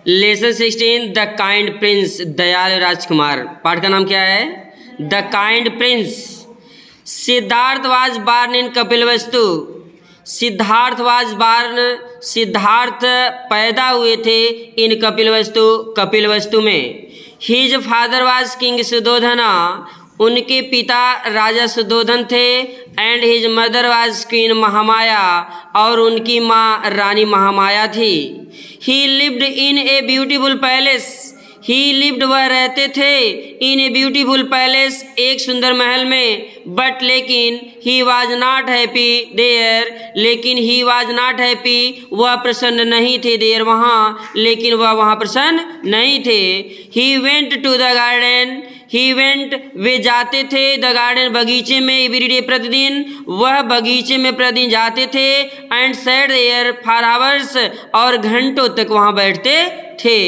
Lesson 16 the kind prince दयाल राजकुमार। पाठ का नाम क्या है? The kind prince. Siddhartha was born in Kapilvastu. Siddharth पैदा हुए थे इन कपिलवस्तु में। His father was king Suddhodana. उनके पिता राजा सुधोधन थे। And his mother was queen Mahamaya, और उनकी माँ रानी महामाया थी। He lived in a beautiful palace. He lived वह रहते थे इन ए ब्यूटीफुल पैलेस एक सुंदर महल में। बट लेकिन he was not happy there. लेकिन ही वाज नॉट हैप्पी, वह प्रसन्न नहीं थे देयर वहाँ, लेकिन वह वहाँ प्रसन्न नहीं थे। He went to the garden. He went वे जाते थे द गार्डन बगीचे में एवरीडे प्रतिदिन, वह बगीचे में प्रतिदिन जाते थे। And sat there for hours, और घंटों तक वहाँ बैठते थे।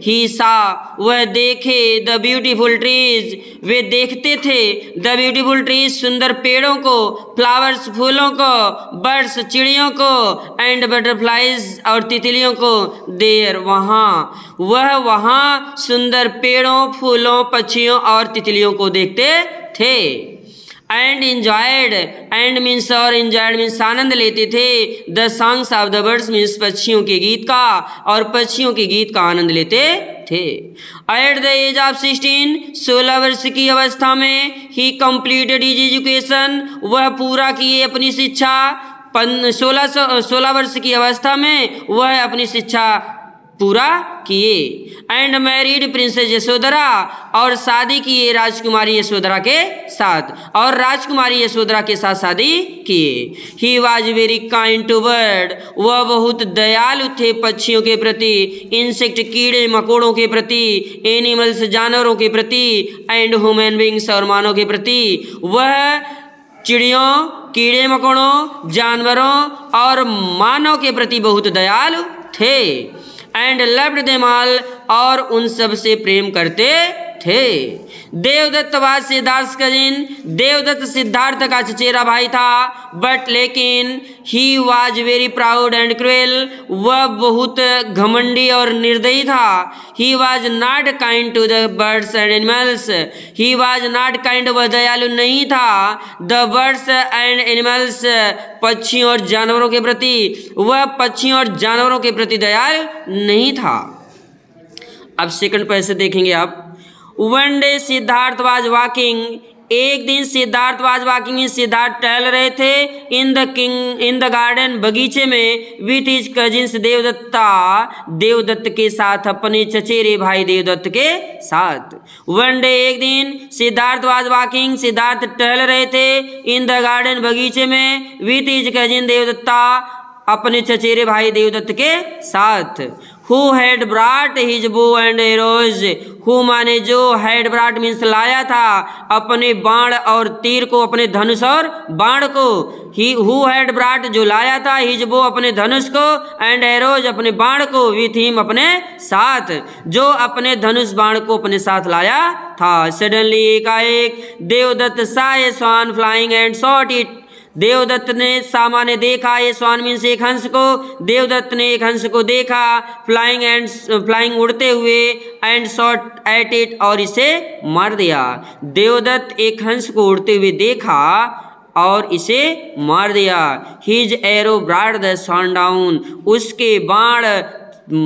ही सा वह देखे द ब्यूटीफुल ट्रीज, वे देखते थे द ब्यूटीफुल ट्रीज सुंदर पेड़ों को, फ्लावर्स फूलों को, बर्ड्स चिड़ियों को, एंड बटरफ्लाइज और तितलियों को। देयर वहाँ, वह वहाँ सुंदर पेड़ों फूलों पक्षियों और तितलियों को देखते थे। एंड इंजॉयड, एंड मीन्स और इंजॉयड मीन्स आनंद लेते थे। The songs of the birds means पक्षियों के गीत का, और पक्षियों के गीत का आनंद लेते थे। एट द एज ऑफ 16 वर्ष की अवस्था में ही कंप्लीटेड हिज एजुकेशन, वह पूरा किए अपनी शिक्षा। 16 वर्ष की अवस्था में वह अपनी शिक्षा पूरा किए। एंड मैरिड प्रिंसेस यशोधरा, और शादी किए राजकुमारी यशोधरा के साथ, और राजकुमारी यशोधरा के साथ शादी किए। He was very kind to bird, वह बहुत दयालु थे पक्षियों के प्रति, इंसेक्ट कीड़े मकोड़ों के प्रति, एनिमल्स जानवरों के प्रति, एंड ह्यूमन बींग्स और मानव के प्रति। वह चिड़ियों कीड़े मकोड़ों जानवरों और मानव के प्रति बहुत दयालु थे। एंड लव्ड देम ऑल, और उन सब से प्रेम करते थे। देवदत्त वाज सिद्धार्थ कजिन, देवदत्त सिद्धार्थ का चचेरा भाई था। बट लेकिन he was very proud and cruel, वह बहुत घमंडी और निर्दयी था। He was not kind to the birds and animals, he was not kind, वह दयालु नहीं था। द बर्ड्स एंड एनिमल्स, पक्षियों और जानवरों के प्रति, वह पक्षियों और जानवरों के प्रति दयालु नहीं था। अब सेकंड पैसे देखेंगे आप। One day Siddharth was walking, एक दिन सिद्धार्थ वाज वॉकिंग, सिद्धार्थ टहल रहे थे इन द गार्डन बगीचे में, with his cousins Devadatta, Devadatta के साथ, अपने चचेरे भाई देवदत्त के साथ। वन डे एक दिन सिद्धार्थ वाज वॉकिंग, सिद्धार्थ टहल रहे थे इन द गार्डन बगीचे में, विथ हिज कजिन देवदत्ता, अपने चचेरे भाई देवदत्त के साथ। Who had ब्राट his bow and arrows, who माने जो, हैड ब्राट मीन्स लाया था, अपने बाण और तीर को, अपने धनुष और बाण को। ही हु हैड ब्राट जो लाया था, हिज बो अपने धनुष को, एंड एरोज अपने बाण को, विथ हिम अपने साथ, जो अपने धनुष बाण को अपने साथ लाया था। सडनली एकाएक Devadatta saw a swan flying and shot it, Devadatta ने सामान्य देखा, ये स्वान मीन्स एक हंस को, देवदत्त ने एक हंस को देखा, फ्लाइंग उड़ते हुए, एंड शॉट एट इट, और इसे मार दिया। देवदत्त एक हंस को उड़ते हुए देखा और इसे मार दिया। His arrow brought the swan down, उसके बाण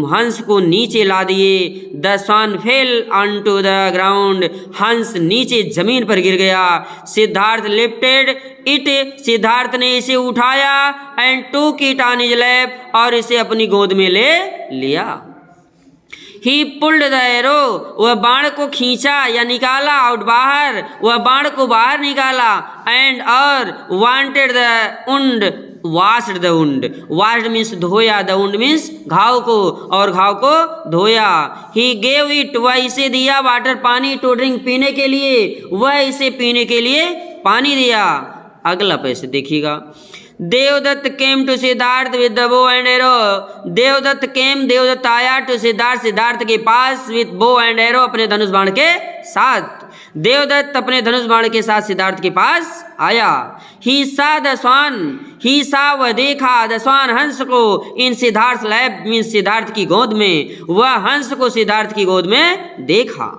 हंस को नीचे ला दिए। The swan fell on to the ground, हंस नीचे जमीन पर गिर गया। सिद्धार्थ लिफ्टेड इट, सिद्धार्थ ने इसे उठाया, एंड टूक इट ऑन हिज लैप, और इसे अपनी गोद में ले लिया। ही पुल्ड द एरो, वह बाण को खींचा या निकाला, आउट बाहर, वह बाण को बाहर निकाला। एंड और wanted the wound, washed the wound, washed means धोया, द उंड मीन्स घाव को, और घाव को धोया। ही गेव इट, वह इसे दिया, वाटर पानी, टू ड्रिंक पीने के लिए, वह इसे पीने के लिए पानी दिया। अगला पैसे देखिएगा। Devadatta came to Siddhartha with the bow and arrow, Devadatta आया टू सिद्धार्थ, सिद्धार्थ के पास, विथ बो एंड एरो, अपने धनुष बाण के साथ। देवदत्त अपने धनुष बाण के साथ सिद्धार्थ के पास आया। ही सा द स्वान, ही सा वह देखा द स्वान हंस को इन सिद्धार्थ लैब मीन सिद्धार्थ की गोद में, वह हंस को सिद्धार्थ की गोद में देखा।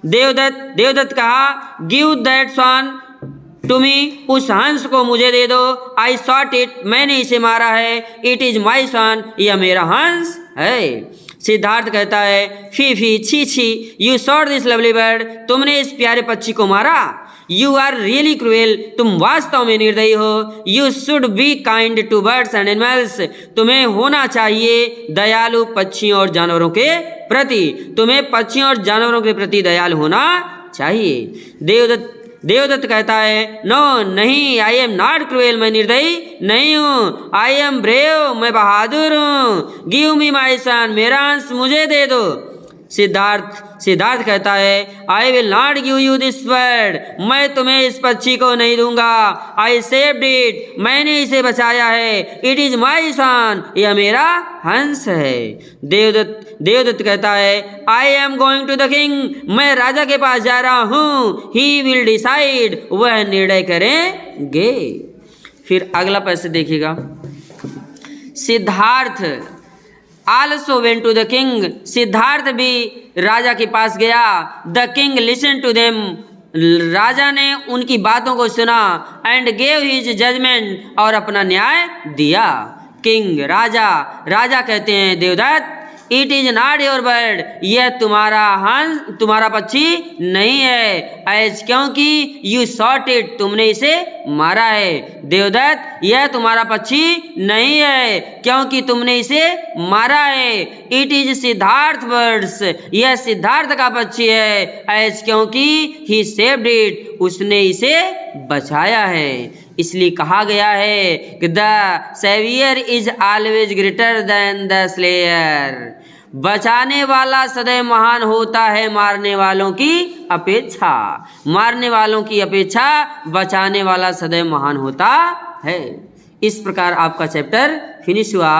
देवदत्त कहा give that swan to me, उस हंस को मुझे दे दो। आई शॉट इट, मैंने इसे मारा है। इट इज माई सन, यह मेरा हंस है। सिद्धार्थ कहता है फी फी छी छी, you shot this lovely bird, तुमने इस प्यारे पक्षी को मारा। यू आर रियली क्रूएल, तुम वास्तव में निर्दयी हो। You should be kind to birds and animals, तुम्हें होना चाहिए दयालु पक्षियों और जानवरों के प्रति, तुम्हें पक्षियों और जानवरों के प्रति दयालु होना चाहिए। देवदत्त कहता है नो नहीं, आई एम नॉट क्रूएल, मैं निर्दयी नहीं हूँ। आई एम ब्रेव, मैं बहादुर हूँ। गिव मी माई सन, मेरा अंश मुझे दे दो। सिद्धार्थ कहता है I will not give you this bird, मैं तुम्हें इस पक्षी को नहीं दूंगा। आई सेव्ड इट, मैंने इसे बचाया है। इट इज माई सन, यह मेरा हंस है। देवदत्त कहता है I am going to the king, मैं राजा के पास जा रहा हूँ। ही विल डिसाइड, वह निर्णय करेंगे। फिर अगला पैसे देखिएगा। Siddharth also went to the king, Siddharth भी राजा के पास गया। The king listened to them, राजा ने उनकी बातों को सुना। and gave his judgment, और अपना न्याय दिया। किंग राजा कहते हैं Devadatta it is not your bird, यह तुम्हारा पक्षी नहीं है। एज क्योंकि यू शॉट इट, तुमने इसे मारा है। देवदत्त यह तुम्हारा पक्षी नहीं है क्योंकि तुमने इसे मारा है। इट इज सिद्धार्थ बर्ड्स, यह सिद्धार्थ का पक्षी है। एज क्योंकि ही सेव्ड इट, उसने इसे बचाया है। इसलिए कहा गया है कि the saviour is always greater than the slayer, बचाने वाला सदैव महान होता है मारने वालों की अपेक्षा। मारने वालों की अपेक्षा बचाने वाला सदैव महान होता है। इस प्रकार आपका चैप्टर फिनिश हुआ।